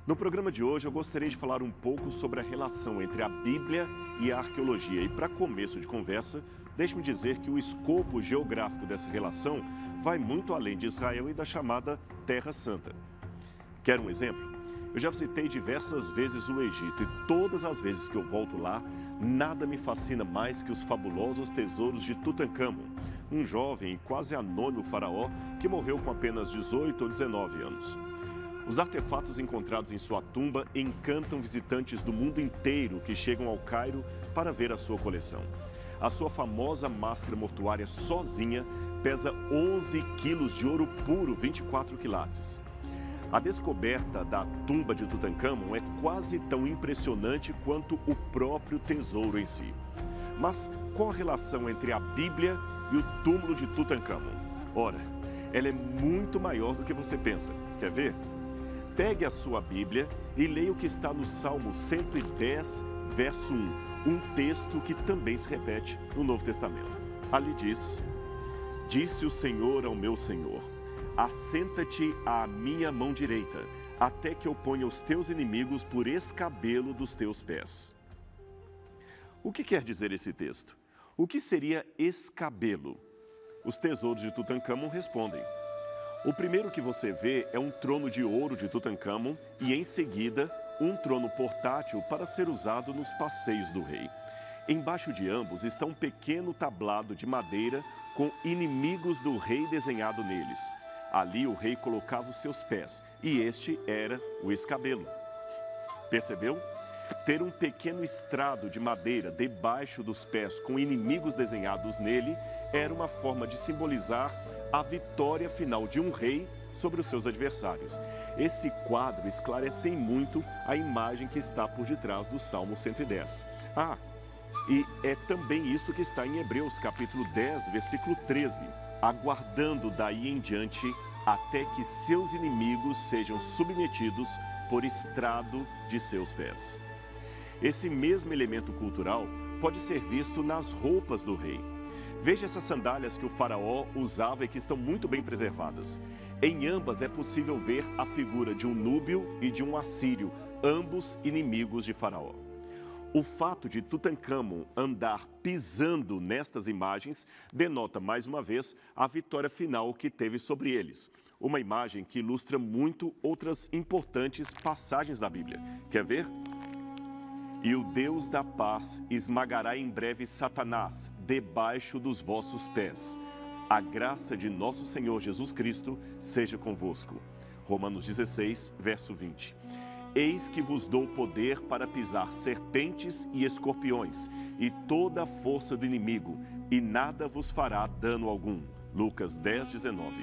No programa de hoje, eu gostaria de falar um pouco sobre a relação entre a Bíblia e a arqueologia. E para começo de conversa, deixe-me dizer que o escopo geográfico dessa relação vai muito além de Israel e da chamada Terra Santa. Quer um exemplo? Eu já visitei diversas vezes o Egito e todas as vezes que eu volto lá, nada me fascina mais que os fabulosos tesouros de Tutancâmon, um jovem e quase anônimo faraó que morreu com apenas 18 ou 19 anos. Os artefatos encontrados em sua tumba encantam visitantes do mundo inteiro que chegam ao Cairo para ver a sua coleção. A sua famosa máscara mortuária sozinha pesa 11 quilos de ouro puro, 24 quilates. A descoberta da tumba de Tutancâmon é quase tão impressionante quanto o próprio tesouro em si. Mas qual a relação entre a Bíblia e o túmulo de Tutancâmon? Ora, ela é muito maior do que você pensa. Quer ver? Pegue a sua Bíblia e leia o que está no Salmo 110, verso 1, um texto que também se repete no Novo Testamento. Ali diz: Disse o Senhor ao meu Senhor, assenta-te à minha mão direita, até que eu ponha os teus inimigos por escabelo dos teus pés. O que quer dizer esse texto? O que seria escabelo? Os tesouros de Tutancâmon respondem. O primeiro que você vê é um trono de ouro de Tutancâmon e, em seguida, um trono portátil para ser usado nos passeios do rei. Embaixo de ambos está um pequeno tablado de madeira com inimigos do rei desenhado neles. Ali o rei colocava os seus pés e este era o escabelo. Percebeu? Ter um pequeno estrado de madeira debaixo dos pés com inimigos desenhados nele era uma forma de simbolizar a vitória final de um rei sobre os seus adversários. Esse quadro esclarece em muito a imagem que está por detrás do Salmo 110. E é também isto que está em Hebreus, capítulo 10, versículo 13. Aguardando daí em diante até que seus inimigos sejam submetidos por estrado de seus pés. Esse mesmo elemento cultural pode ser visto nas roupas do rei. Veja essas sandálias que o faraó usava e que estão muito bem preservadas. Em ambas é possível ver a figura de um núbio e de um assírio, ambos inimigos de faraó. O fato de Tutancâmon andar pisando nestas imagens denota mais uma vez a vitória final que teve sobre eles. Uma imagem que ilustra muito outras importantes passagens da Bíblia. Quer ver? E o Deus da paz esmagará em breve Satanás debaixo dos vossos pés. A graça de nosso Senhor Jesus Cristo seja convosco. Romanos 16, verso 20. Eis que vos dou poder para pisar serpentes e escorpiões e toda a força do inimigo, e nada vos fará dano algum. Lucas 10, 19.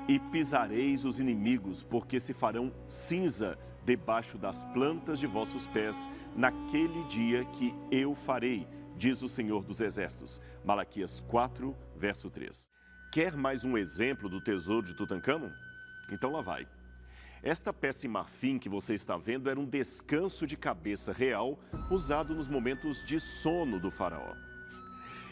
E pisareis os inimigos, porque se farão cinza debaixo das plantas de vossos pés, naquele dia que eu farei, diz o Senhor dos Exércitos. Malaquias 4, verso 3. Quer mais um exemplo do tesouro de Tutancâmon? Então lá vai. Esta peça em marfim que você está vendo era um descanso de cabeça real usado nos momentos de sono do faraó.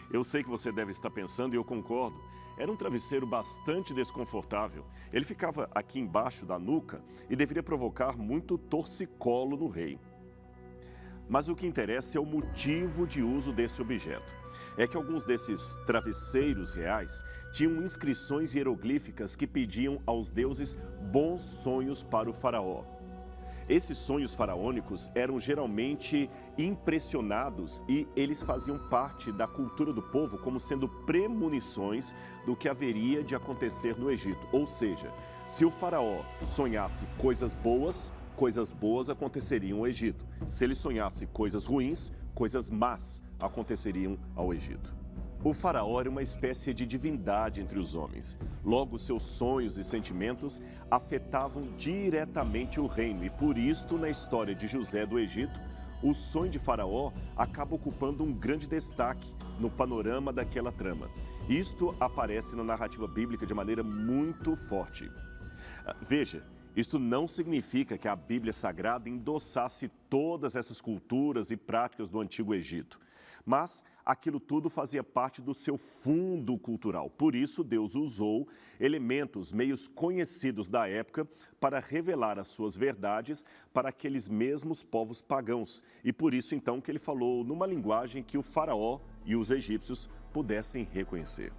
Eu sei que você deve estar pensando e eu concordo. Era um travesseiro bastante desconfortável. Ele ficava aqui embaixo da nuca e deveria provocar muito torcicolo no rei. Mas o que interessa é o motivo de uso desse objeto. É que alguns desses travesseiros reais tinham inscrições hieroglíficas que pediam aos deuses bons sonhos para o faraó. Esses sonhos faraônicos eram geralmente impressionados e eles faziam parte da cultura do povo como sendo premonições do que haveria de acontecer no Egito. Ou seja, se o faraó sonhasse coisas boas aconteceriam ao Egito. Se ele sonhasse coisas ruins, coisas más aconteceriam ao Egito. O faraó era uma espécie de divindade entre os homens. Logo, seus sonhos e sentimentos afetavam diretamente o reino. E por isto, na história de José do Egito, o sonho de faraó acaba ocupando um grande destaque no panorama daquela trama. Isto aparece na narrativa bíblica de maneira muito forte. Veja, isto não significa que a Bíblia Sagrada endossasse todas essas culturas e práticas do Antigo Egito. Mas aquilo tudo fazia parte do seu fundo cultural. Por isso, Deus usou elementos, meios conhecidos da época para revelar as suas verdades para aqueles mesmos povos pagãos. E por isso, então, que ele falou numa linguagem que o faraó e os egípcios pudessem reconhecer.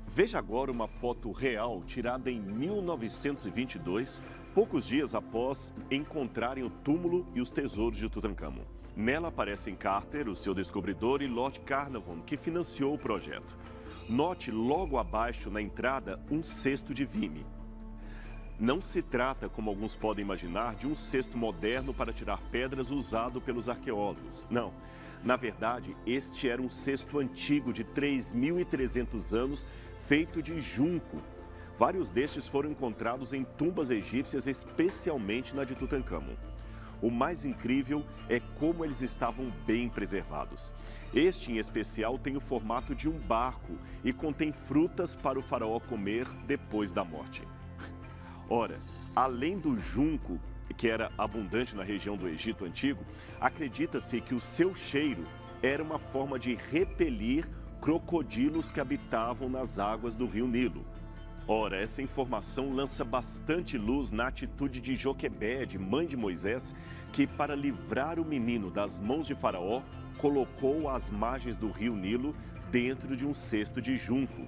Veja agora uma foto real tirada em 1922, poucos dias após encontrarem o túmulo e os tesouros de Tutancâmon. Nela aparecem Carter, o seu descobridor, e Lord Carnarvon, que financiou o projeto. Note logo abaixo na entrada um cesto de vime. Não se trata, como alguns podem imaginar, de um cesto moderno para tirar pedras usado pelos arqueólogos. Não. Na verdade, este era um cesto antigo de 3.300 anos, feito de junco. Vários destes foram encontrados em tumbas egípcias, especialmente na de Tutancâmon. O mais incrível é como eles estavam bem preservados. Este, em especial, tem o formato de um barco e contém frutas para o faraó comer depois da morte. Ora, além do junco, que era abundante na região do Egito Antigo, acredita-se que o seu cheiro era uma forma de repelir crocodilos que habitavam nas águas do rio Nilo. Ora, essa informação lança bastante luz na atitude de Joquebede, mãe de Moisés, que, para livrar o menino das mãos de Faraó, colocou às margens do rio Nilo dentro de um cesto de junco.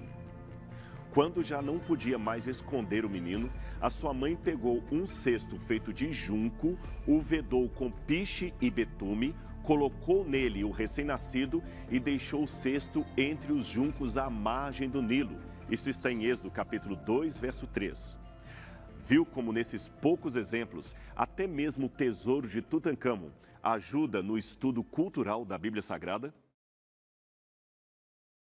Quando já não podia mais esconder o menino, a sua mãe pegou um cesto feito de junco, o vedou com piche e betume, colocou nele o recém-nascido e deixou o cesto entre os juncos à margem do Nilo. Isso está em Êxodo, capítulo 2, verso 3. Viu como nesses poucos exemplos, até mesmo o tesouro de Tutancâmon ajuda no estudo cultural da Bíblia Sagrada?